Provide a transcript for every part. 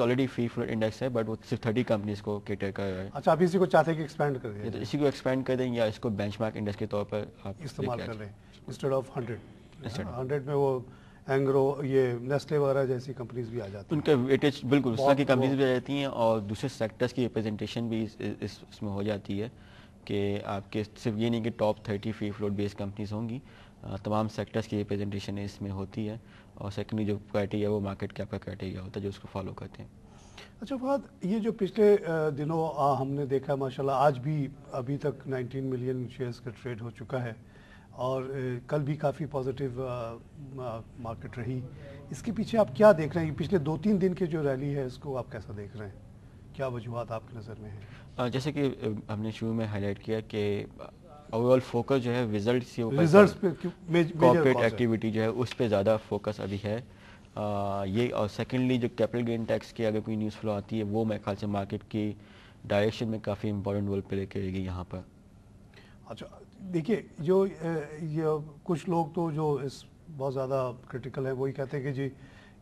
Already free float index ہے but وہ صرف 30 کمپنیز کو کیٹر کر رہا ہے. اچھا آپ اسی کو چاہتے ہیں کہ ایکسپینڈ کر دیں یا تو اسی کو ایکسپینڈ کر دیں یا اس کو بینچ مارک انڈیکس کے طور پر آپ استعمال کر لیں انسٹیڈ آف 100. Instead of 100 میں وہ اینگرو یہ نیسلے وغیرہ جیسی کمپنیز بھی آ جاتی ان ہیں. کا ویٹیج بالکل اس طرح کی بہت کمپنیز بھی آ جاتی ہیں اور دوسرے سیکٹرز کی ریپرزنٹیشن بھی اس میں ہو جاتی ہے کہ آپ کے صرف یہ نہیں کہ ٹاپ 30 فری فلوٹ بیس کمپنیز ہوں گی, تمام سیکٹرز کی ریپرزنٹیشن اس میں ہوتی ہے. اور سیکنڈلی جو کرائٹیریا وہ مارکیٹ کیپ کا کرائٹیریا ہوتا ہے جو اس کو فالو کرتے ہیں. اچھا فہد, یہ جو پچھلے دنوں ہم نے دیکھا ماشاءاللہ آج بھی ابھی تک 19 ملین شیئرز کا ٹریڈ ہو چکا ہے اور کل بھی کافی پازیٹیو مارکیٹ رہی. اس کے پیچھے آپ کیا دیکھ رہے ہیں؟ پچھلے 2-3 دن کی جو ریلی ہے اس کو آپ کیسا دیکھ رہے ہیں؟ کیا وجوہات آپ کی نظر میں ہیں؟ جیسے کہ ہم نے شروع میں ہائی لائٹ کیا کہ اوور آل فوکس جو ہے ریزلٹس کے اوپر, ریزلٹس پہ کارپوریٹ ایکٹیویٹی جو ہے اس پہ زیادہ فوکس ابھی ہے یہ. اور سیکنڈلی جو کیپٹل گین ٹیکس کی اگر کوئی نیوز فلو آتی ہے وہ میرے خیال سے مارکیٹ کی ڈائریکشن میں کافی امپورٹنٹ رول پلے کرے گی یہاں پر. اچھا دیکھیے, جو یہ کچھ لوگ تو جو اس بہت زیادہ کرٹیکل ہیں وہی کہتے ہیں کہ جی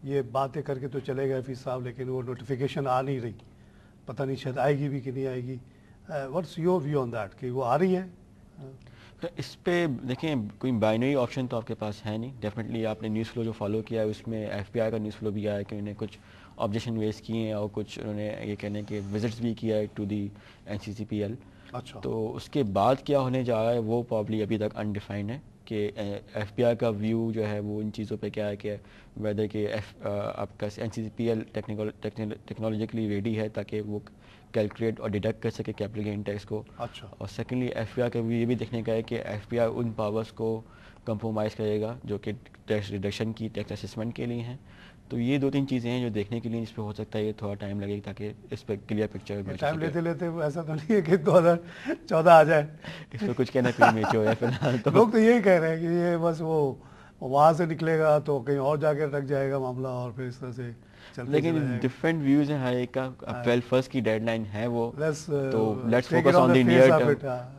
یہ باتیں کر کے تو چلے گئے حفیظ صاحب لیکن وہ نوٹیفیکیشن آ نہیں رہی, پتہ نہیں شاید آئے گی بھی کہ نہیں آئے گی. What's your view on that کہ وہ آ رہی ہے؟ اس پہ دیکھیں کوئی بائنری آپشن تو آپ کے پاس ہے نہیں. ڈیفینیٹلی آپ نے نیوز فلو جو فالو کیا ہے اس میں FBI کا نیوز فلو بھی آیا ہے کہ انہوں نے کچھ آبجیکشن ریز کیے ہیں اور کچھ انہوں نے یہ کہنے کہ وزٹس بھی کیا ہے ٹو دی NCCPL. اچھا, تو اس کے بعد کیا ہونے جا رہا ہے وہ پرابلی ابھی تک انڈیفائنڈ ہے کہ FBI کا ویو جو ہے وہ ان چیزوں پہ کیا ہے کہ ویدر کہ آپ کا NCCPL ٹیکنالوجیکلی ریڈی ہے تاکہ وہ کیلکولیٹ اور ڈیڈکٹ کر سکے کیپٹل گین ٹیکس کو. اچھا, اور سیکنڈلی FBI کا بھی یہ بھی دیکھنے کا ہے کہ FBI ان پاورز کو کمپرومائز کرے گا جو کہ ٹیکس ریڈکشن کی, ٹیکس اسسمنٹ کے لیے ہیں. تو یہ 2-3 چیزیں ہیں جو دیکھنے کے لیے, اس پہ ہو سکتا ہے یہ تھوڑا ٹائم لگے تاکہ اس پہ کلیئر پکچر ٹائم لیتے لیتے ایسا تو نہیں ہے کہ 2014 آ جائے. اس پہ کچھ کہنا پری میچور ہے فی الحال. تو لوگ تو یہی کہہ رہے ہیں کہ یہ بس وہ وہاں سے نکلے گا تو کہیں اور جا کے رک جائے گا معاملہ اور پھر اس طرح سے چلتے لیکن ڈفرینٹ ویوز ہیں ہر ایک کا. اپریل 1 کی ڈیڈ لائن ہے وہ, تو let's focus on the near term,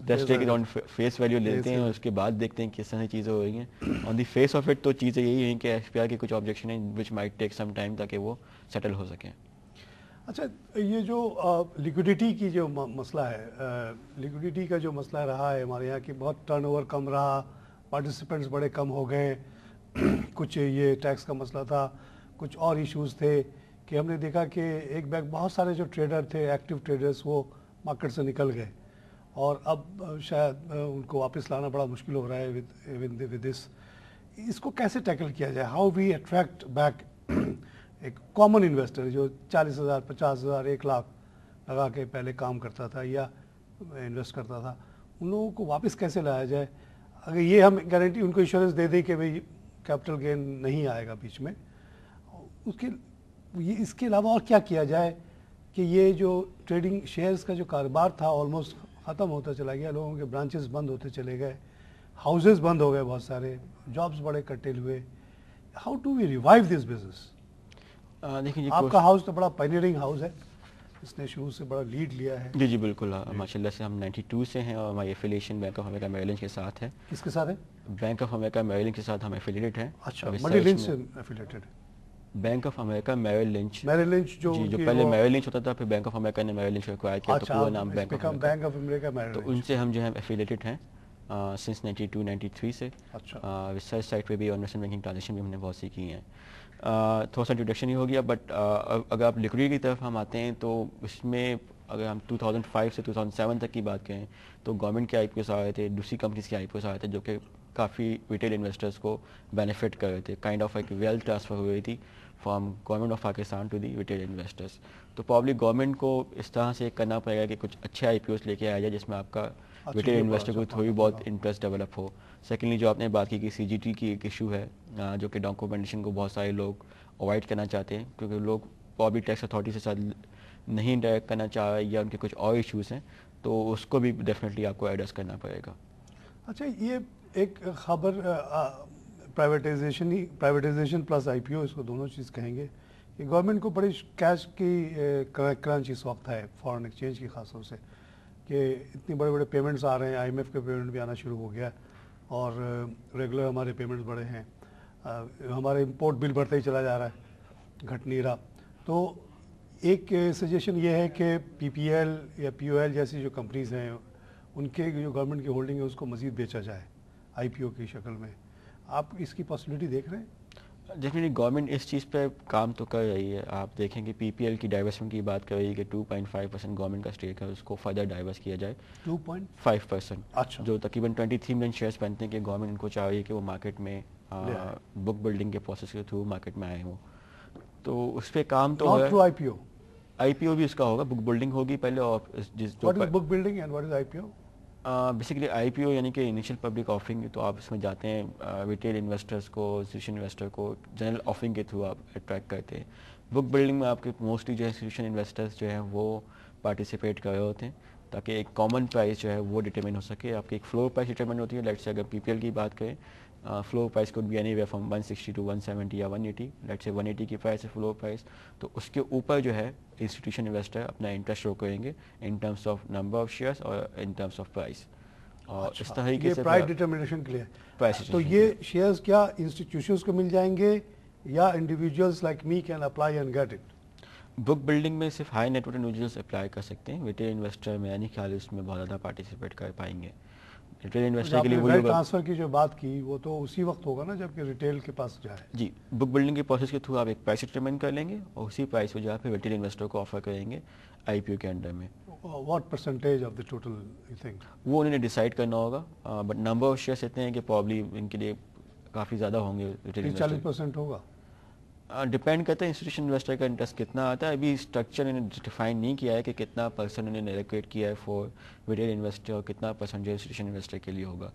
let's take it on face value لیتے ہیں اور اس کے بعد دیکھتے ہیں کس طرح چیزیں ہو رہی ہیں. آن دی فیس آف اٹ تو چیزیں یہی ہیں کہ FBI کے کچھ آبجیکشن ہیں which might take some time تاکہ وہ سیٹل ہو سکیں. اچھا, یہ جو لیکوڈیٹی کی جو مسئلہ ہے, لیکوڈیٹی کا جو مسئلہ رہا ہے ہمارے یہاں کی بہت ٹرن اوور کم رہا, پارٹیسپینٹس بڑے کم ہو گئے, کچھ یہ ٹیکس کا مسئلہ تھا, کچھ اور ایشوز تھے کہ ہم نے دیکھا کہ ایک بیگ بہت سارے جو ٹریڈر تھے ایکٹیو ٹریڈرز وہ مارکیٹ سے نکل گئے اور اب شاید ان کو واپس لانا بڑا مشکل ہو رہا ہے ود دس. اس کو کیسے ٹیکل کیا جائے؟ ہاؤ وی اٹریکٹ بیک ایک کامن انویسٹر جو 40,000 50,000 1 لاکھ لگا کے پہلے کام کرتا تھا یا انویسٹ کرتا تھا, ان لوگوں کو واپس کیسے لایا جائے؟ اگر یہ ہم گارنٹی ان کو ایشورنس دے دیں کہ بھئی کیپٹل گین نہیں آئے گا بیچ میں, اس کے علاوہ اور کیا کیا جائے کہ یہ جو ٹریڈنگ شیئرز کا جو کاروبار تھا آلموسٹ ختم ہوتا چلا گیا, لوگوں کے برانچز بند ہوتے چلے گئے, ہاؤسز بند ہو گئے, بہت سارے جابز بڑے کٹل ہوئے. How do we revive this business? دیکھیں آپ کا ہاؤس تو بڑا پائنیئرنگ ہاؤس ہے, اس نے شروع سے بڑا لیڈ لیا ہے. جی بالکل, ماشاء اللہ سے ہم 92 سے ہیں اور ہماری ایفیلیشن بینک آف امریکہ میری لنچ کے ساتھ ہے. کس کے ساتھ ہے؟ بینک آف امریکہ میری لنچ کے ساتھ ہم ایفیلیٹڈ ہیں. اچھا, میری لنچ سے ایفیلیٹڈ ہے. بینک آف امریکہ میری لنچ جو پہلے میری لنچ ہوتا تھا, پھر بینک آف امریکہ نے میری لنچ کو ایکوائر کیا تو پورا نام بینک آف امریکہ میری لنچ. تو ان سے ہم جو ہے ایفیلیٹڈ ہیں سنس 92-93 سے. ریسرچ سائٹ پہ بھی اور انویسٹمنٹ بینکنگ ٹرانزیکشن بھی ہم نے بہت سی کی ہیں. تھوڑا سا انٹروڈکشن ہی ہو گیا, بٹ اگر آپ لیکوڈیٹی کی طرف ہم آتے ہیں تو اس میں اگر ہم 2005 سے 2007 تک کی بات کریں تو گورنمنٹ کے IPOs آ رہے تھے, دوسری کمپنیز کے IPOs آ رہے تھے جو کہ کافی ریٹیل انویسٹرز کو بینیفٹ کر رہے تھے. کائنڈ آف ایک ویلتھ ٹرانسفر ہو رہی تھی from government of Pakistan to the retail investors. تو پرابلی گورنمنٹ کو اس طرح سے کرنا پڑے گا کہ کچھ اچھے IPOs لے کے آیا جائے جس میں آپ کا ریٹیل انویسٹر کو تھوڑی بہت انٹرسٹ ڈیولپ ہو. سیکنڈلی جو آپ نے بات کی کہ CGT کی ایک ایشو ہے جو کہ ڈاکومنٹیشن کو بہت سارے لوگ اوائڈ کرنا چاہتے ہیں کیونکہ لوگ پرابلی ٹیکس اتھارٹی سے ساتھ نہیں انٹریکٹ کرنا چاہ رہے یا ان کے کچھ اور ایشوز ہیں, تو اس کو بھی ڈیفینیٹلی آپ کو ایڈریس کرنا پڑے گا. اچھا, یہ ایک خبر پرائیویٹائزیشن پلس IPO, اس کو دونوں چیز کہیں گے کہ گورنمنٹ کو بڑی کیش کی کرنچ اس وقت ہے فارن ایکسچینج کی خاص طور سے کہ اتنی بڑے بڑے پیمنٹس آ رہے ہیں, IMF کے پیمنٹ بھی آنا شروع ہو گیا اور ریگولر ہمارے پیمنٹس بڑے ہیں. ہمارا امپورٹ بل بڑھتا ہی چلا جا رہا ہے, گھٹ نہیں رہا. تو ایک سجیشن یہ ہے کہ پی پی ایل یا پی او ایل جیسی جو کمپنیز ہیں ان کے جو گورنمنٹ کی ہولڈنگ ہے اس کو مزید بیچا جائے آئی پی او کی شکل میں. آپ اس کی پاسبلٹی دیکھ رہے ہیں؟ ڈیفینیٹلی گورنمنٹ اس چیز پہ کام تو کر رہی ہے. آپ دیکھیں کہ پی پی ایل کی ڈائیورسمنٹ کی بات کر رہی ہے کہ 2.5% گورنمنٹ کا اسٹیک ہے, اس کو فردر ڈائیورس کیا جائے 2.5%. اچھا, جو تقریباً 23 ملین شیئرس بنتے ہیں کہ گورنمنٹ ان کو چاہ رہی ہے کہ وہ مارکیٹ میں بک بلڈنگ کے پروسیس کے تھرو مارکیٹ میں آئے ہوں. تو اس پہ کام تو ناٹ ہے. تھرو آئی پی او. آئی پی او بھی اس کا ہوگا, بک بلڈنگ ہوگی پہلے. اور what is book building and what is I P O? Basically I P O یعنی کہ انیشیل پبلک آفرنگ. تو آپ اس میں جاتے ہیں, ریٹیل انویسٹرس کو, انسٹیٹیوشن انویسٹر کو جنرل آفرنگ کے تھرو آپ اٹریکٹ کرتے ہیں. بک بلڈنگ میں آپ کے موسٹلی جو ہے انسٹیٹیوشن انویسٹرس جو ہیں وہ پارٹیسپیٹ کر رہے ہوتے ہیں تاکہ ایک کامن پرائز جو ہے وہ ڈٹرمن ہو سکے. آپ کی ایک فلور پرائز ڈٹرمن ہوتی ہے. لیٹس سے اگر پی پی ایل کی بات کریں, floor price could be anywhere from 160 to 170 یا 180. لیٹس سے 180 کی پرائز ہے فلور پرائز, تو اس کے اوپر جو ہے انسٹیٹیوشن انویسٹر اپنا انٹرسٹ شو کریں گے in terms of number of shares اور ان ٹرمس آف پرائز. اور اس طریقے سے پرائز ڈٹرمنیشن کے لیے. تو یہ شیئرز کیا انسٹیٹیوشنز کو مل جائیں گے یا individuals like me can apply and get it? Book building میں صرف high net worth individuals apply کر سکتے ہیں. ریٹیل انویسٹر میں نہیں خیال اس میں بہت زیادہ پارٹیسپیٹ کر پائیں گے. ریٹیل انویسٹر کے لیے وہی ہوگا. ٹرانسفر کی جو بات کی وہ تو اسی وقت ہوگا نا جب کہ ریٹیل کے پاس جائے. جی, بک بلڈنگ کے پروسیس کے تھرو آپ ایک پرائس ڈٹرمن کر لیں گے اور اسی پرائس کو جو ہے پھر ریٹیل انویسٹر کو آفر کریں گے آئی پی او کے انڈر میں. What percentage of the total you think? وہ انہوں نے ڈیسائیڈ کرنا ہوگا, بٹ نمبر آف شیئرس اتنے ہیں کہ پرابلی ان کے لیے کافی زیادہ ہوں گے. 40% ہوگا. ڈپینڈ کرتا ہے انسٹیٹیوشن انویسٹر کا انٹرسٹ کتنا آتا ہے. ابھی اسٹرکچر انہوں نے ڈیفائن نہیں کیا ہے کہ کتنا پرسنٹ انہوں نے ایلوکیٹ کیا ہے فار ریٹیل انویسٹر اور کتنا پرسنٹ جو انسٹیٹیوشن انویسٹر کے لیے ہوگا.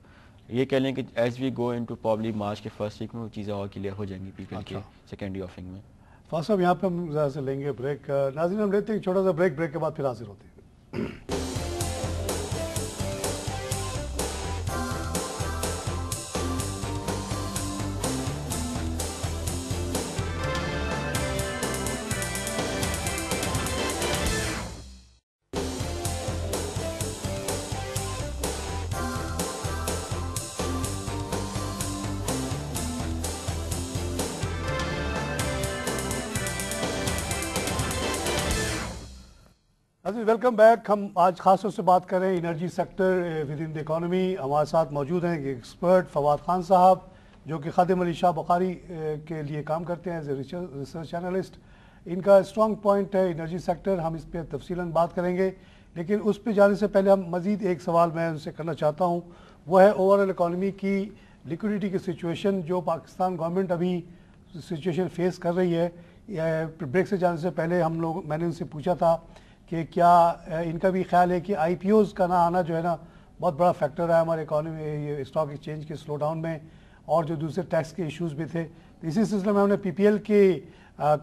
یہ کہہ لیں کہ as we go into probably March کے فرسٹ ویک میں وہ چیزیں اور کلیئر ہو جائیں گی پی پی ایل کے سیکنڈری آفرنگ میں. فاصل صاحب یہاں پہ ہم ذرا سے لیں گے بریک. ناظرین ہم لیتے ہیں چھوٹا سا بریک کے بعد پھر حاضر ہوتے ہیں. Welcome back. ہم آج خاص طور سے بات کر رہے ہیں energy sector with in the economy. ہمارے ساتھ موجود ہیں ایکسپرٹ فواد خان صاحب جو کہ خادم علی شاہ بخاری کے لیے کام کرتے ہیں ایز اے ریسرچ انالسٹ. ان کا اسٹرانگ پوائنٹ ہے انرجی سیکٹر. ہم اس پہ تفصیلاً بات کریں گے, لیکن اس پہ جانے سے پہلے ہم مزید ایک سوال میں ان سے کرنا چاہتا ہوں. وہ ہے اوور آل اکانومی کی لیکوڈیٹی کی سچویشن جو پاکستان گورنمنٹ ابھی سچویشن فیس کر رہی ہے. بریک سے جانے سے پہلے میں نے ان سے پوچھا تھا کہ کیا ان کا بھی خیال ہے کہ آئی پی اوز کا نہ آنا جو ہے نا بہت بڑا فیکٹر ہے ہمارے اکانومی یہ اسٹاک ایکسچینج کے سلو ڈاؤن میں, اور جو دوسرے ٹیکس کے ایشوز بھی تھے. اسی سلسلے میں ہم نے پی پی ایل کے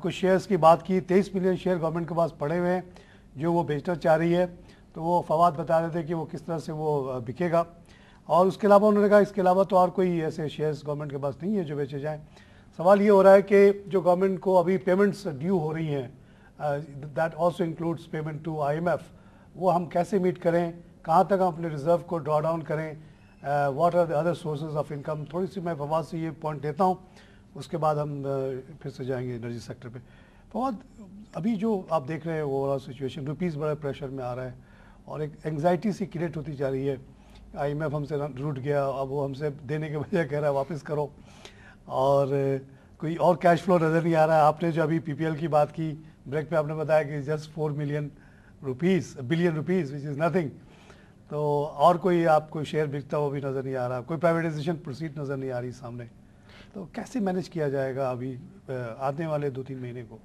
کچھ شیئرز کی بات کی. 23 ملین شیئر گورنمنٹ کے پاس پڑے ہوئے ہیں جو وہ بیچنا چاہ رہی ہے. تو وہ فواد بتا رہے تھے کہ وہ کس طرح سے وہ بکے گا. اور اس کے علاوہ انہوں نے کہا اس کے علاوہ تو اور کوئی ایسے شیئرز گورنمنٹ کے پاس نہیں ہے جو بیچے جائیں. سوال یہ ہو رہا ہے کہ جو گورنمنٹ کو ابھی پیمنٹس ڈیو ہو رہی ہیں that also includes payment to I M F, وہ ہم کیسے میٹ کریں, کہاں تک ہم اپنے ریزرو کو ڈرا ڈاؤن کریں, what are the other sources of income. تھوڑی سی میں فواد سے یہ پوائنٹ دیتا ہوں, اس کے بعد ہم پھر سے جائیں گے انرجی سیکٹر پہ. فواد, ابھی جو آپ دیکھ رہے ہیں اوور آل سچویشن, روپیز بڑے پریشر میں آ رہا ہے اور ایک انگزائٹی سی کریٹ ہوتی جا رہی ہے. آئی ایم ایف ہم سے روٹ گیا, اب وہ ہم سے دینے کے بجائے کہہ رہا ہے واپس کرو, اور کوئی اور کیش فلو نظر نہیں آ رہا ہے. آپ نے جو ابھی پی پی ایل کی بات کی بریک پہ, آپ نے بتایا کہ just 4 billion rupees which is nothing. تو اور کوئی آپ کو شیئر بکتا وہ بھی نظر نہیں آ رہا, کوئی پرائیویٹائزیشن پروسیڈ نظر نہیں آ رہی سامنے. تو کیسے مینیج کیا جائے گا ابھی آنے والے 2-3 مہینے کو؟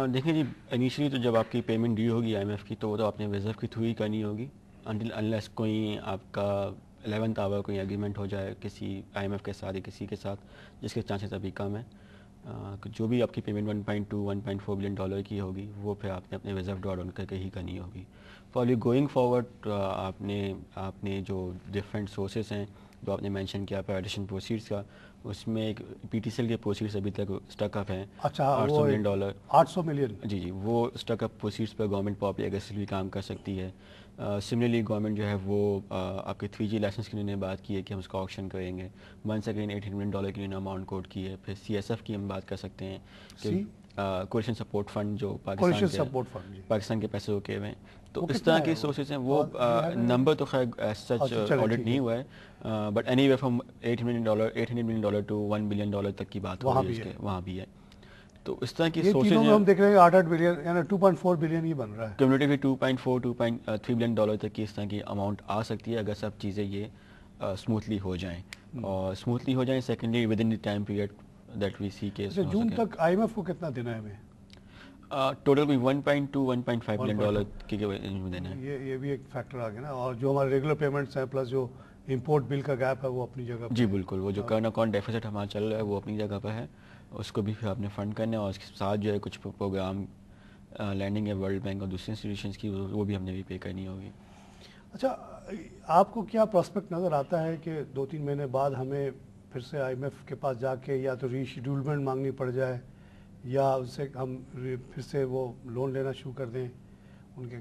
دیکھیں جی, انیشلی تو جب آپ کی پیمنٹ ڈیو ہوگی آئی ایم ایف کی تو وہ تو آپ نے ریزرو کے تھرو ہی کرنی ہوگی انلیس کوئی آپ کا 11th آور کوئی ایگریمنٹ ہو جائے کسی آئی ایم ایف کے ساتھ یا کسی کے ساتھ, جس کے چانسز ابھی کم ہیں. جو بھی آپ کی پیمنٹ 1.2-1.4 بلین ڈالر کی ہوگی وہ پھر آپ نے اپنے ریزرو ڈرا ڈاؤن کر کے ہی کرنی ہوگی. پرابلی گوئنگ فارورڈ آپ نے جو ڈفرینٹ سورسز ہیں جو آپ نے مینشن کیا پرائیویٹائزیشن پروسیڈس کا, اس میں ایک پی ٹی سی ایل کے پروسیڈس ابھی تک اسٹک اپ ہیں. اچھا $800 ملین. 800 ملین. جی وہ اسٹک اپ پروسیڈس پر گورنمنٹ پراپرلی اگریسولی کام کر سکتی ہے. سملرلی گورنمنٹ جو ہے وہ آپ کے 3G لائسنس کے لیے بات کی ہے کہ ہم اس کا آکشن کریں گے. ونس اگین $800 ملین کے لیے اماؤنٹ کوٹ کی ہے. پھر CSF کی ہم بات کر سکتے ہیں کہ کولیشن سپورٹ فنڈ جو پاکستان کے پیسے روکے ہوئے ہیں. تو اس طرح کے سورسز ہیں. وہ نمبر تو خیر سچ آڈٹ نہیں ہوا ہے, but anyway from $800 million to $1 billion تک کی بات ہو رہی ہے وہاں بھی ہے. تو اس طرح کی سورسز ہیں. ہم دیکھ رہے ہیں 8 بلین یعنی 2.4 بلین ہی بن رہا ہے. کمیونٹیولی $2.3 بلین تک کی اس طرح کی اماؤنٹ آ سکتی ہے اگر سب چیزیں یہ اسموتھلی ہو جائیں. اور اسموتھلی ہو جائیں secondly within the time period that we seek. جون تک IMF کو کتنا دینا ہے ہمیں؟ ٹوٹل بھی $1.2-1.5 بلین کی دینا ہے. یہ بھی ایک فیکٹر آ گیا نا. اور جو ہمارے ریگولر پیمنٹس ہیں پلس جو امپورٹ بل کا گیپ ہے وہ اپنی جگہ پہ. جی بالکل. وہ جو کرنٹ اکاؤنٹ ڈیفیسٹ ہمارا چل رہا ہے وہ اپنی جگہ پہ ہے, اس کو بھی پھر آپ نے فنڈ کرنا ہے. اور اس کے ساتھ جو ہے کچھ پروگرام لینڈنگ ہے ورلڈ بینک اور دوسری انسٹیٹیوشنس کی, وہ بھی ہم نے بھی پے کرنی ہوگی. اچھا, آپ کو کیا پراسپیکٹ نظر آتا ہے کہ 2-3 مہینے بعد ہمیں پھر سے IMF کے پاس جا کے یا تو ری شیڈولمنٹ مانگنی پڑ جائے یا اس سے ہم پھر سے وہ لون لینا شروع کر دیں؟ ان کے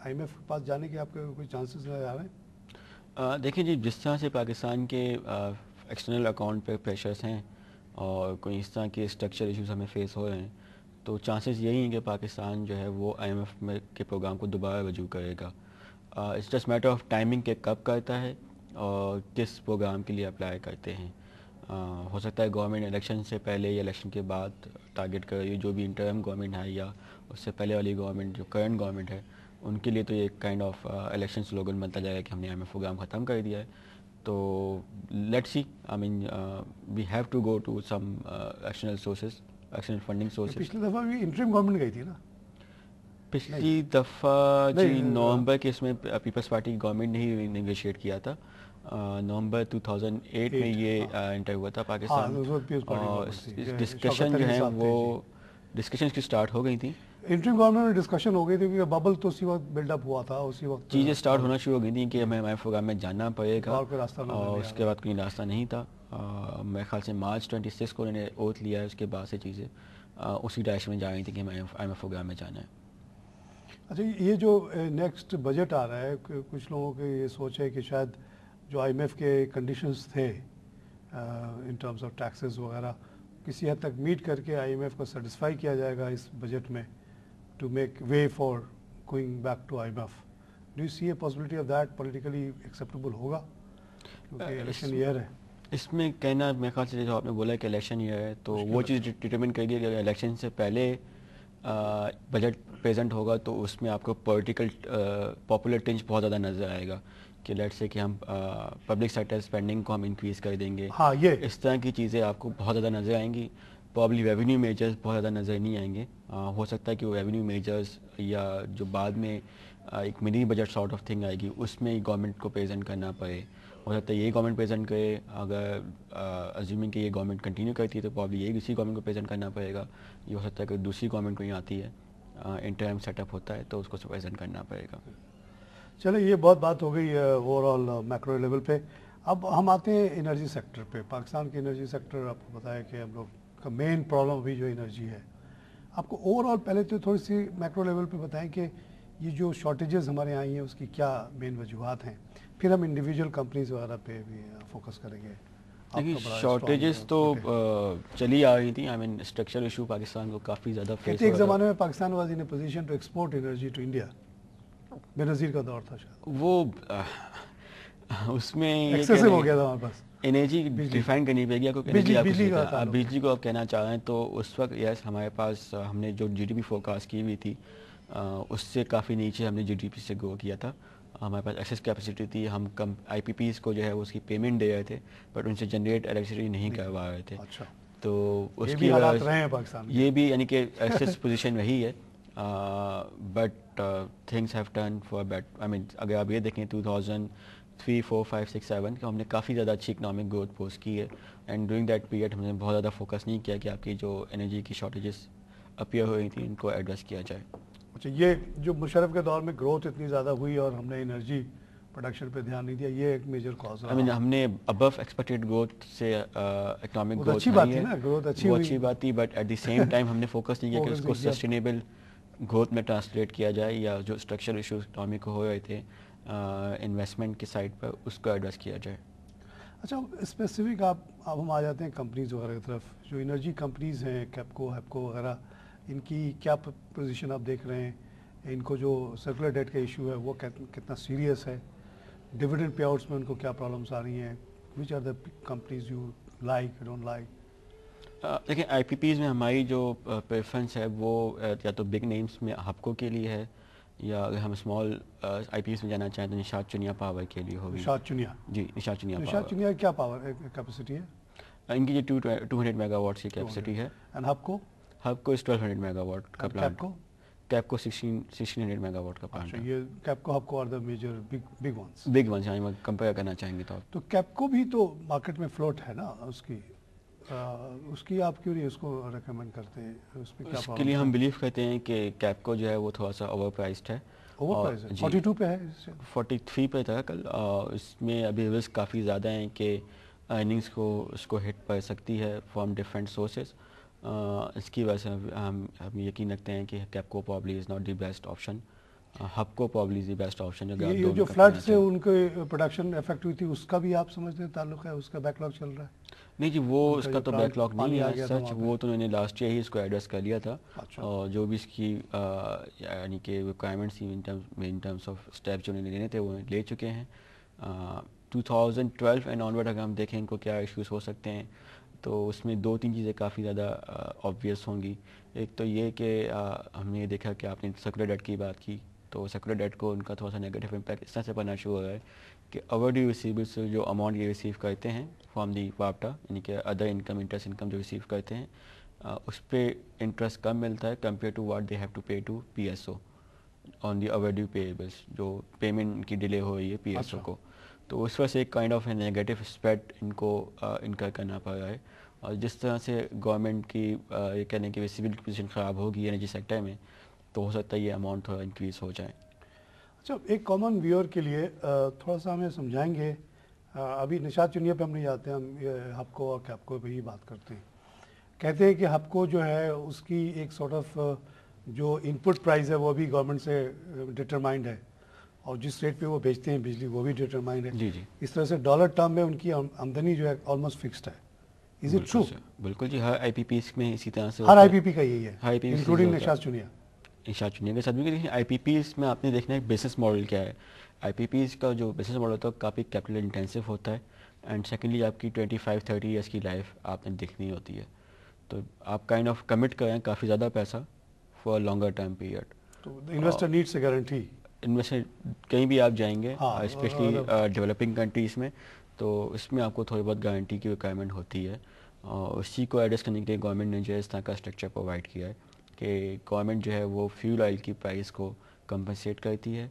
IMF کے پاس جانے کے آپ کے کوئی چانسز نظر آ رہے ہیں؟ دیکھیں جی, جس طرح سے پاکستان کے ایکسٹرنل اکاؤنٹ پہ پریشرس ہیں اور کوئی اس طرح کے اسٹرکچر ایشوز ہمیں فیس ہو رہے ہیں, تو چانسز یہی ہیں کہ پاکستان جو ہے وہ IMF میں کے پروگرام کو دوبارہ رجوع کرے گا. It's just matter of timing کہ کب کرتا ہے اور کس پروگرام کے لیے اپلائی کرتے ہیں. ہو سکتا ہے گورنمنٹ الیکشن سے پہلے یا الیکشن کے بعد ٹارگیٹ کرے, جو بھی انٹرم گورنمنٹ ہے یا اس سے پہلے والی گورنمنٹ جو کرنٹ گورنمنٹ ہے ان کے لیے تو یہ کائنڈ آف الیکشن سلوگن بنتا جائے گا کہ ہم نے IMF پروگرام ختم کر دیا ہے. تو let's see, I mean we have to go to some external sources, external funding sources. پچھلی دفعہ بھی انٹرم گورنمنٹ گئی تھی نا. پچھلی دفعہ جی نومبر کے اس میں پیپلز پارٹی کی گورنمنٹ نے ہی نیگوشیٹ کیا تھا. نومبر 2008 میں یہ انٹر ہوا تھا پاکستان. اور ڈسکشن جو ہیں وہ ڈسکشنز کی سٹارٹ ہو گئی تھیں. انٹرم گورنمنٹ میں ڈسکشن ہو گئی تھی کیونکہ ببل تو اسی وقت بلڈ اپ ہوا تھا, اسی وقت چیزیں سٹارٹ ہونا شروع ہو گئی تھیں کہ ہمیں IMF پروگرام میں جانا پڑے گا, اور اس کے بعد کوئی راستہ نہیں تھا. میرے خیال سے مارچ 26 کو انہوں نے اوتھ لیا ہے, اس کے بعد سے چیزیں اسی ڈائریکشن میں جا رہی تھیں کہ ہمیں IMF پروگرام میں جانا ہے. اچھا, یہ جو نیکسٹ بجٹ آ رہا ہے, کچھ لوگوں کی یہ سوچ ہے کہ شاید جو IMF کے کنڈیشنز تھے ان ٹرمز آف ٹیکسز وغیرہ کسی حد تک میٹ کر کے IMF کو سیٹسفائی کیا جائے گا اس بجٹ میں to make way for going back to IMF. Do you see a possibility of that politically acceptable ہوگا کیونکہ الیکشن ایئر ہے؟ اس میں کہنا میرے خیال سے جو آپ نے بولا کہ الیکشن ایئر ہے تو وہ چیز ڈٹرمن کرے گی کہ اگر الیکشن سے پہلے بجٹ پریزنٹ ہوگا تو اس میں آپ کو پولیٹیکل پاپولر ٹنچ بہت زیادہ نظر آئے گا کہ لیٹ سے کہ ہم پبلک سیکٹر اسپینڈنگ کو ہم انکریز کر دیں گے. اس طرح کی چیزیں آپ کو بہت زیادہ نظر آئیں گی. پرابلی ریونیو میجرز بہت زیادہ نظر نہیں آئیں گے. ہو سکتا ہے کہ وہ ریونیو میجرز یا جو بعد میں ایک منی بجٹ سارٹ آف تھنگ آئے گی اس میں گورنمنٹ کو پریزنٹ کرنا پڑے. ہو سکتا ہے یہ گورنمنٹ پریزنٹ کرے, اگر ازیومنگ کہ یہ گورنمنٹ کنٹینیو کرتی ہے تو پرابلی یہ اسی گورنمنٹ کو پریزنٹ کرنا پڑے گا. یہ ہو سکتا ہے کہ دوسری گورنمنٹ کوئی آتی ہے, انٹرم سیٹ اپ ہوتا ہے تو اس کو پریزنٹ کرنا پڑے گا. چلے, یہ بہت بات ہو گئی اوور آل میکرو لیول پہ. اب ہم آتے ہیں انرجی سیکٹر پہ. پاکستان کی انرجی سیکٹر آپ کو بتایا کہ ہم لوگ کا مین پرابلم ابھی جو انرجی ہے. آپ کو اوور آل پہلے تو تھوڑی سی میکرو لیول پہ بتائیں کہ یہ جو شارٹیجز ہمارے یہاں آئی ہیں اس کی کیا مین وجوہات ہیں, پھر ہم انڈیویجول کمپنیز وغیرہ پہ بھی فوکس کریں گے. شارٹیجز تو چلی آ رہی تھیں. I mean structure issue Pakistan کو کافی زیادہ فیس. ایک زمانے میں Pakistan was in a position to export energy to India. Benazir کا دور تھا شاید. وہ اس میں ایکسیسو ہو گیا تھا ہمارے پاس. انرجی ڈیفائن کرنی پڑے گی آپ کو. بجلی کو آپ کہنا چاہ رہے ہیں تو اس وقت یس ہمارے پاس ہم نے جو GDP فورکاسٹ کی ہوئی تھی اس سے کافی نیچے ہم نے GDP سے گرو کیا تھا. ہمارے پاس ایکسیس کیپیسٹی تھی. ہم IPPs کو جو ہے اس کی پیمنٹ دے رہے تھے بٹ ان سے جنریٹ الیکٹریسٹی نہیں کروا رہے تھے. تو اس کی یہ بھی یعنی کہ ایکسیس پوزیشن وہی ہے. But things have turn for bet. I mean اگر آپ یہ دیکھیں 2003, 4, 5, 6, 7 کہ ہم نے کافی زیادہ اچھی اکنامک گروتھ پوسٹ کی ہے. اینڈ ڈورنگ دیٹ پیریڈ ہم نے بہت زیادہ فوکس نہیں کیا کہ آپ کی جو انرجی کی شارٹیجز اپیئر ہو رہی تھیں ان کو ایڈریس کیا جائے. اچھا, یہ جو مشرف کے دور میں گروتھ اتنی زیادہ ہوئی اور ہم نے انرجی پروڈکشن پہ دھیان نہیں دیا, یہ ایک میجر کاز I mean, ہم نے ابو ایکسپیکٹڈ گروتھ سے اکنامک گروتھ اچھی بات تھی نا, گروتھ اچھی ہوئی, اچھی بات تھی, but at the same time ہم نے فوکس نہیں کیا کہ اس کو سسٹینیبل گروتھ میں ٹرانسلیٹ کیا جائے, یا جو اسٹرکچرل ایشوز اکنامی کو ہو رہے تھے انویسٹمنٹ کی سائڈ پر اس کو ایڈریس کیا جائے. اچھا اسپیسیفک اب ہم آ جاتے ہیں کمپنیز وغیرہ کی طرف. جو انرجی کمپنیز ہیں کیپکو ہیپکو وغیرہ, ان کی کیا پوزیشن آپ دیکھ رہے ہیں؟ ان کو جو سرکولر ڈیٹ کا ایشو ہے وہ کتنا سیریس ہے؟ ڈویڈنڈ پے آؤٹس میں ان کو کیا پرابلمس آ رہی ہیں؟ Which are the companies you like don't like? دیکھیں آئی پی پیز میں ہماری جو پریفرنس ہے وہ یا تو بگ نیمس میں ہپکو کے لیے ہے, یا اگر ہم اسمال آئی پی ایس میں جانا چاہیں تو نشاد چنیا پاور کے لیے ہوگی. نشاد چنیا, جی نشاد چنیا نشاد چنیا کیا پاور کیپیسٹی ہے ان کی؟ جو 200 میگا واٹس کی کیپیسٹی ہے. And Hubco? Hubco 1200 mega watt کا plant. Kapco? Kapco 1600 mega watt کا پلانٹ ہے. یہ Kapco Hubco are the major big ones. Big ones یعنی کمپیئر کرنا چاہیں گے تو کیپکو بھی تو مارکیٹ میں فلوٹ ہے نا, اس کی آپ کیوں نہیں اس کو ریکمینڈ کرتے ہیں؟ اس میں کیا اس کے لیے ہم بلیو کرتے ہیں کہ کیپکو جو ہے وہ تھوڑا سا اوور پرائزڈ ہے. اوور پرائز ہے, 42 پہ ہے, 43 پہ تھا کل. اس میں ابھی رسک کافی زیادہ ہیں کہ ارننگس کو اس کو ہٹ پڑ سکتی ہے فرام ڈفرینٹ سورسز. اس کی وجہ سے ہم یقین رکھتے ہیں کہ Kapco probably is not the best option. Hubco probably is the best option. یہ جو فلڈ سے ان کے پروڈکشن افیکٹ ہوئی تھی اس کا بھی آپ سمجھتے ہیں تعلق ہے, اس کا بیک لاگ چل رہا ہے؟ نہیں جی, وہ اس کا تو بیک لاگ نہیں ہے سچ, وہ تو انہوں نے لاسٹ ایئر ہی اس کو ایڈریس کر لیا تھا. اور جو بھی اس کی یعنی کہ requirements in terms of step جو انہوں نے لینے تھے وہ لے چکے ہیں. 2012 اینڈ آنورڈ اگر ہم دیکھیں ان کو کیا ایشوز ہو سکتے ہیں تو اس میں 2-3 چیزیں کافی زیادہ آبویس ہوں گی. ایک تو یہ کہ ہم نے دیکھا کہ آپ نے سیکولر ڈیٹ کی بات کی, تو سیکولر ڈیٹ کو ان کا تھوڑا سا نیگیٹو امپیکٹ اس طرح سے پڑنا شروع ہو رہا ہے کہ اوور ڈیو ریسیویبلس سے جو اماؤنٹ یہ ریسیو کرتے ہیں فرام دی واپٹا, یعنی کہ ادر انکم انٹرسٹ انکم جو ریسیو کرتے ہیں اس پہ انٹرسٹ کم ملتا ہے compare to what they have to pay to P S O on the overdue payables, جو پیمنٹ کی ڈیلے ہو رہی ہے پی ایس او کو. تو اس وجہ سے ایک kind of negative spread in کو انکر کرنا پڑ رہا ہے. اور جس طرح سے گورنمنٹ کی یہ کہنے کی ریسیویبل پوزیشن خراب ہوگی انرجی سیکٹر میں, تو ہو سکتا ہے یہ اماؤنٹ تھوڑا انکریز ہو جائے. اچھا, ایک کامن ویور کے لیے تھوڑا سا ہمیں سمجھائیں گے. ابھی نشاد چنیا پہ ہم نہیں جاتے, ہم ہپکو اور کیپکو پہ ہی بات کرتے ہیں. کہتے ہیں کہ ہپکو جو ہے اس کی ایک سارٹ آف جو ان پٹ پرائز ہے وہ بھی گورنمنٹ سے ڈٹرمائنڈ ہے, اور جس ریٹ پہ وہ بیچتے ہیں بجلی وہ بھی ڈٹرمائنڈ ہے. جی جی, اس طرح سے ڈالر ٹرم میں ان کی آمدنی جو ہے آلموسٹ فکسڈ ہے. Is it true? بالکل جی, ہر آئی پی پیز میں اسی طرح سے ہر آئی پی پی کا یہی ہے, انکلوڈنگ نشاد چنیا. نشاد چنیا کے ساتھ بھی دیکھیں آئی پی پیز میں آپ نے دیکھنا ہے بزنس ماڈل کیا ہے. آئی پی پیز کا جو بزنس ماڈل ہوتا ہے کافی کیپٹل انٹینسو ہوتا ہے, اینڈ سیکنڈلی آپ کی 25-30 ایئرس کی لائف آپ نے دیکھنی ہوتی ہے. تو آپ کائنڈ آف کمٹ کریں کافی زیادہ پیسہ فار لانگر ٹائم پیریڈ. تو investor needs a guarantee. Investor کہیں بھی آپ جائیں گے اسپیشلی ڈیولپنگ کنٹریز میں, تو اس میں آپ کو تھوڑی بہت گارنٹی کی ریکوائرمنٹ ہوتی ہے. اور اسی کو ایڈریس کرنے کے لیے گورنمنٹ نے جو ہے اس طرح کا اسٹرکچر پرووائڈ کیا ہے کہ گورنمنٹ جو ہے وہ فیول آئل کی پرائز کو کمپنسیٹ کرتی ہے,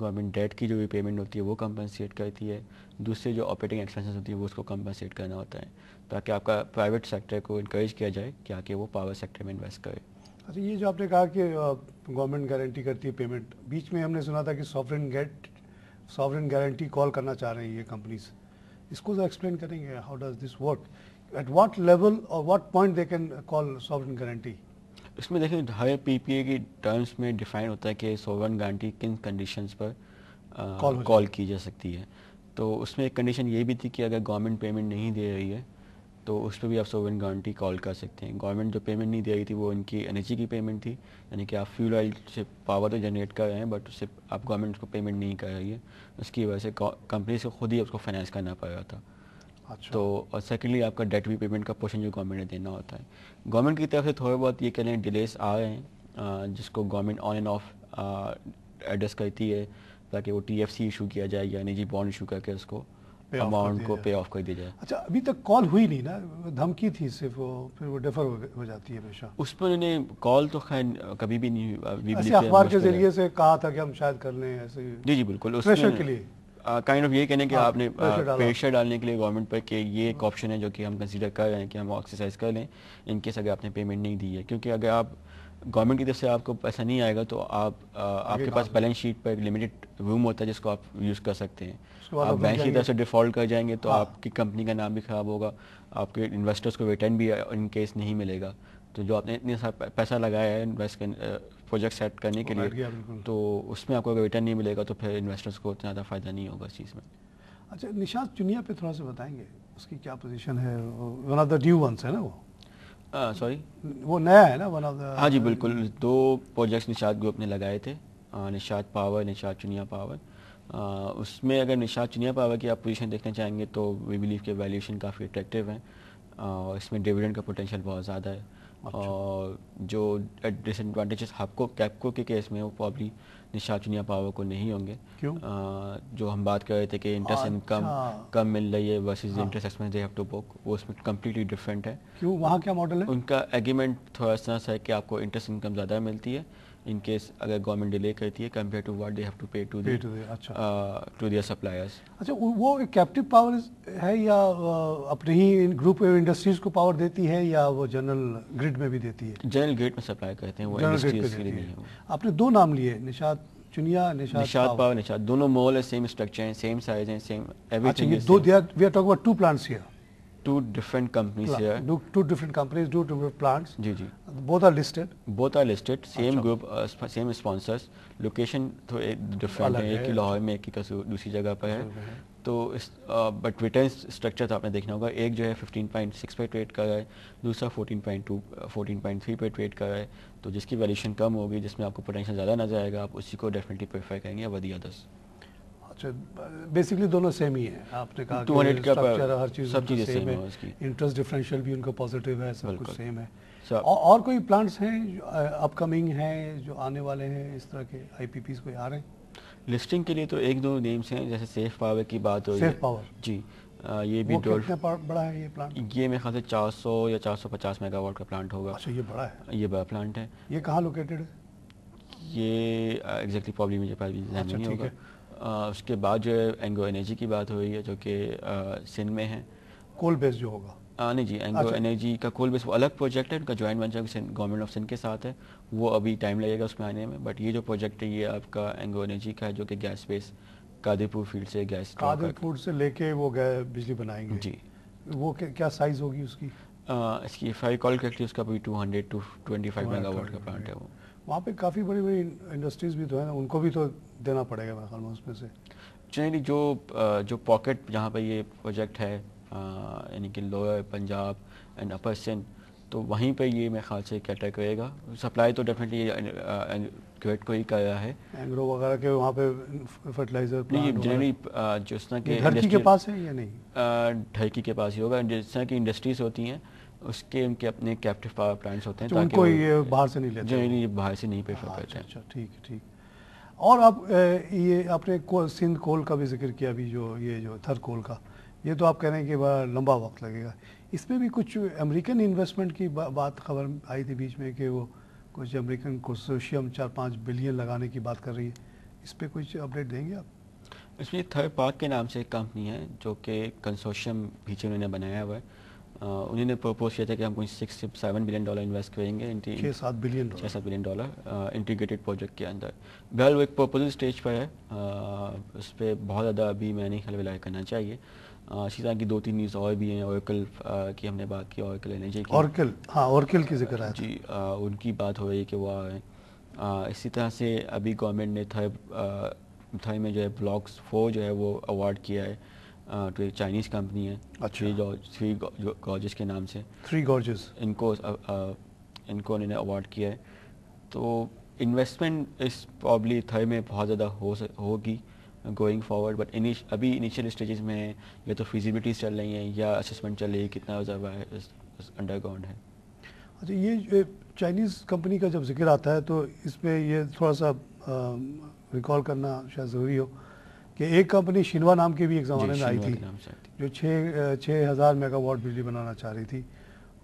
گورنمنٹ ڈیٹ کی جو بھی پیمنٹ ہوتی ہے وہ کمپنسیٹ کرتی ہے, دوسرے جو آپریٹنگ ایکسپینسز ہوتی ہے وہ اس کو کمپنسیٹ کرنا ہوتا ہے, تاکہ آپ کا پرائیویٹ سیکٹر کو انکریج کیا جائے کہ آ کے وہ پاور سیکٹر میں انویسٹ کرے. اچھا, یہ جو آپ نے کہا کہ گورنمنٹ گارنٹی کرتی ہے پیمنٹ, بیچ میں ہم نے سنا تھا کہ سوورن گارنٹی کال کرنا چاہ رہے ہیں یہ کمپنیز, اس کو ذرا ایکسپلین کریں گے, how does this work, at what level اور what point they can call sovereign guarantee? اس میں دیکھیں ہر پی پی اے کی ٹرمز میں ڈیفائن ہوتا ہے کہ سوورن گارنٹی کن کنڈیشنز پر کال کی جا سکتی ہے. تو اس میں ایک کنڈیشن یہ بھی تھی کہ اگر گورنمنٹ پیمنٹ نہیں دے رہی ہے تو اس پہ بھی آپ سوورن گارنٹی کال کر سکتے ہیں. گورنمنٹ جو پیمنٹ نہیں دے رہی تھی وہ ان کی انرجی کی پیمنٹ تھی, یعنی کہ آپ فیول آئل سے پاور تو جنریٹ کر رہے ہیں بٹ اس سے آپ گورنمنٹ کو پیمنٹ نہیں کر رہی ہے, اس کی وجہ سے کمپنیز کو خود ہی اس کو فائنینس کرنا پڑ رہا تھا. تو اور سیکنڈلی آپ کا ڈیٹ بھی پیمنٹ کا پورشن جو گورنمنٹ نے دینا ہوتا ہے. گورنمنٹ کی طرف سے تھوڑے بہت یہ کہہ لیں ڈیلیز آ رہے ہیں جس کو government on and of address کرتی ہے تاکہ وہ ٹی ایف سی ایشو کیا جائے یا انرجی بانڈ ایشو کر کے اس کو اماؤنٹ کو پے آف کر دیا جائے. اچھا, ابھی تک کال ہوئی نہیں نا, دھمکی تھی صرف, پھر وہ ڈیفر ہو جاتی ہے ہمیشہ. اس پر انہوں نے کال تو خیر کبھی بھی نہیں, ایسے اخبار کے ذریعے سے کہا تھا کہ ہم شاید کر لیں ایسے. جی جی بالکل, اس پریشر کے لیے کائنڈ آف یہ کہنے کہ آپ نے پریشر ڈالنے کے لیے گورنمنٹ پر کہ یہ ایک آپشن ہے جو کہ ہم کنسیڈر کر رہے ہیں کہ ہم ایکسرسائز کر لیں ان کیس اگر آپ نے پیمنٹ نہیں دی ہے. کیونکہ اگر آپ گورنمنٹ کی طرف سے آپ کو پیسہ نہیں آئے گا تو آپ کے پاس بیلنس شیٹ پر ایک لمیٹڈ روم ہوتا ہے جس کو آپ یوز کر سکتے ہیں. آپ بینک کی طرف سے ڈیفالٹ کر جائیں گے تو آپ کی کمپنی کا نام بھی خراب ہوگا, آپ کے انویسٹرس کو ریٹرن بھی ان کیس نہیں ملے گا. تو جو آپ نے اتنے سارا پیسہ لگایا ہے انویسٹ پروجیکٹ سیٹ کرنے کے لیے, تو اس میں آپ کو اگر ریٹرن نہیں ملے گا تو پھر انویسٹرس کو اتنا زیادہ فائدہ نہیں ہوگا اس چیز میں. اچھا, نشاط چنیا پہ تھوڑا سا بتائیں گے, اس کی کیا پوزیشن ہے؟ One of the new ones ہے نا وہ, سوری وہ نیا ہے نا ون آف دا. ہاں جی بالکل, 2 پروجیکٹس نشاط گروپ نے لگائے تھے, نشاط پاور, نشاط چنیا پاور. اس میں اگر نشاط چنیا پاور کی آپ پوزیشن دیکھنا چاہیں گے تو وی بلیو کہ ویلیوشن کافی اٹریکٹیو ہیں, اور اس میں ڈیویڈنڈ کا پوٹینشیل بہت زیادہ ہے. اور جو ڈس ایڈوانٹیجز کیپکو کے کیس میں وہ پرابلی نشاط چنیا پاور کو نہیں ہوں گے. جو ہم بات کر رہے تھے کہ انٹرسٹ انکم کم مل رہی ہے versus interest expense they have to book, وہ اس میں کمپلیٹلی ڈفرینٹ ہے. کیوں, وہاں کیا ماڈل ہے ان کا ایگریمنٹ تھوڑا سا ہے کہ آپ کو انٹرسٹ انکم زیادہ ملتی ہے ان کیس اگر گورنمنٹ ڈیلے کرتی ہے compare to what they have to pay to their suppliers. اچھا, وہ ایک کیپٹیو پاور ہے یا اپنے ہی گروپ انڈسٹریز کو پاور دیتی ہے, یا وہ جنرل گریڈ میں بھی دیتی ہے؟ جنرل گریڈ میں سپلائی کرتے ہیں, وہ انڈسٹریز کے لیے نہیں ہے. آپ نے 2 نام لیے, نشاط چنیا, نشاط پاور, نشاط, دونوں مول ہے, سیم اسٹرکچر ہیں, سیم سائز ہیں, سیم ایوریتھنگ. اچھا, یہ 2 we are talking about 2 plants here, 2 different companies here. 2 different companies, 2 different plants. جی جی, both are listed. Both are listed, same group, same sponsors. Location تو ڈفرینٹ ہے, ایک ہی لاہور میں, ایک ہی دوسری جگہ پر ہے. تو بٹ ریٹرن اسٹرکچر تو آپ نے دیکھنا ہوگا, ایک جو ہے 15.6 پہ ٹریڈ کر رہا ہے, دوسرا 14.2 14.3 پہ ٹریڈ کر رہا ہے. تو جس کی ویلیوشن کم ہوگی, جس میں آپ کو پوٹینشیل زیادہ نظر آئے گا, آپ اسی کو ڈیفینیٹلی پریفر کریں گے ود دی ادرس. اچھا, بیسکلی دونوں سیم ہی ہیں, آپ نے کہا 200 کا ہر چیز سب چیزیں سیم ہے, اس کی انٹرسٹ ڈفرینشیل بھی ان کا پازیٹیو ہے, سب کچھ سیم ہے. اور کوئی پلانٹس ہیں جو اپ کمنگ ہیں, جو آنے والے ہیں, اس طرح کے آئی پی پیز کوئی آ رہے ہیں لسٹنگ کے لیے؟ تو 1-2 نیمس ہیں, جیسے سیف پاور کی بات ہوئی. سیف پاور جی, یہ بھی کتنا بڑا ہے یہ پلانٹ؟ یہ میرے خیال سے 400 یا 450 میگا واٹ کا پلانٹ ہوگا. اچھا, یہ بڑا ہے, یہ بڑا پلانٹ ہے. یہ کہاں لوکیٹڈ ہے؟ یہ ایگزیکٹلی پرابلی مجھے پاس بھی ذہن نہیں ہوگا. اس کے بعد جو ہے اینگرو انرجی کی بات ہوئی ہے, جو کہ سندھ میں ہے. کول بیس جو ہوگا؟ نہیں جی, اینگرو انرجی کا کول بیس وہ الگ پروجیکٹ ہے, ان کا joint venture government of Sindh کے ساتھ ہے, وہ ابھی ٹائم لگے گا اس میں آنے میں. بٹ یہ جو پروجیکٹ ہے یہ آپ کا اینگرو انرجی کا ہے, جو کہ گیس بیس قادر پور فیلڈ سے گیس, قادر پور سے لے کے وہ بجلی بنائیں گے. جی, وہ کیا سائز ہوگی اس کی؟ اس کی اف آئی ریکال کریکٹلی اس کا بھی 200 to 25 میگا واٹ کا پلانٹ ہے. وہ وہاں پہ کافی بڑی بڑی انڈسٹریز بھی تو ہیں, ان کو بھی تو دینا پڑے گا میرے خیال میں اس میں سے. جنرلی جو پاکٹ جہاں پہ یہ پروجیکٹ ہے, یعنی کہ lower Punjab and upper Sindh, تو وہیں پہ یہ میرے خیال سے کیٹر کرے گا. سپلائی تو ڈیفینیٹلی گریڈ کو ہی کر رہا ہے. اینگرو وغیرہ کے وہاں پہ فرٹیلائزر نہیں, جنرلی جس طرح کے دھرکی کے پاس ہے یا نہیں؟ دھرکی کے پاس ہی ہوگا. جس طرح کی انڈسٹریز ہوتی ہیں اس کے ان کے اپنے کیپٹیو پاور پلانٹس ہوتے ہیں, ان کو یہ باہر سے نہیں لیتے, جنرلی باہر سے نہیں پریفر کرتے ہیں. اچھا, ٹھیک ہے, ٹھیک. اور اب یہ آپ نے سندھ کول کا بھی ذکر کیا, ابھی جو تھر کول کا, یہ تو آپ کہہ رہے ہیں کہ بڑا لمبا وقت لگے گا. اس میں بھی کچھ امریکن انویسٹمنٹ کی بات خبر آئی تھی بیچ میں, کہ وہ کچھ امریکن کنسورشیم 4-5 بلین لگانے کی بات کر رہی ہے. اس پہ کچھ اپڈیٹ دیں گے آپ؟ اس میں تھر پارک کے نام سے ایک کمپنی ہے جو کہ کنسورشیم پیچھے انہوں نے بنایا ہوا ہے. انہوں نے پرپوز کیا تھا کہ ہم کوئی $6-7 بلین انویسٹ کریں گے, 6-7 بلین انٹیگریٹڈ پروجیکٹ کے اندر. بہرحال وہ ایک پرپوزل اسٹیج پر ہے, اس پہ بہت زیادہ ابھی میں نہیں خیال ولائے کرنا چاہیے. اسی طرح کی 2-3 نیوز اور بھی ہیں. اوریکل کی ہم نے بات کی, اوریکل انرجی کی. اوریکل کی ذکر ہے جی, ان کی بات ہو رہی ہے کہ وہ آ رہے ہیں. اسی طرح سے ابھی گورنمنٹ نے تھر میں جو ہے بلاکس 4 جو ہے وہ اوارڈ کیا ہے تو ایک چائنیز کمپنی ہے, 3 گارجز کے نام سے. 3 گارجز ان کو انہوں نے اوارڈ کیا ہے. تو انویسٹمنٹ اس پرابلی تھر میں بہت زیادہ ہوگی گوئنگ فارورڈ, بٹ ابھی انیشیل اسٹیجز میں ہیں, یا تو فیزیبلٹیز چل رہی ہیں یا اسسمنٹ چل رہی ہے کتنا انڈر گراؤنڈ ہے. اچھا, یہ چائنیز کمپنی کا جب ذکر آتا ہے تو اس میں یہ تھوڑا سا ریکال کرنا شاید ضروری ہو کہ ایک کمپنی شنوا نام کی بھی ایک زمانے میں آئی تھی, جو 6,000 میگا واٹ بجلی بنانا چاہ رہی تھی,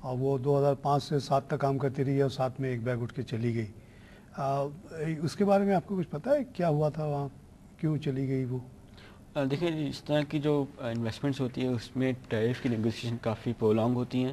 اور وہ 2005 سے 7 تک کام کرتی رہی, اور 7 میں ایک بیگ اٹھ کے چلی گئی. اس کے بارے میں آپ کو کچھ پتہ ہے کیا ہوا تھا وہاں, کیوں چلی گئی وہ؟ دیکھیں, اس طرح کی جو انویسٹمنٹس ہوتی ہیں اس میں ٹیرف کی نیگوسیشن کافی پرولانگ ہوتی ہیں.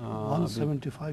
175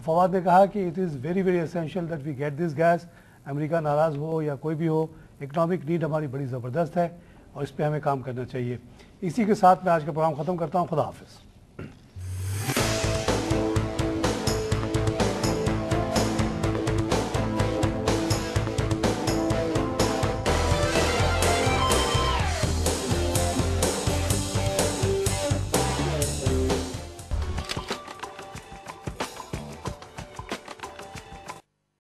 فواد نے کہا کہ it is very very essential that we get this gas. امریکہ ناراض ہو یا کوئی بھی ہو, اکنامک نیڈ ہماری بڑی زبردست ہے اور اس پہ ہمیں کام کرنا چاہیے. اسی کے ساتھ میں آج کا پروگرام ختم کرتا ہوں. خدا حافظ.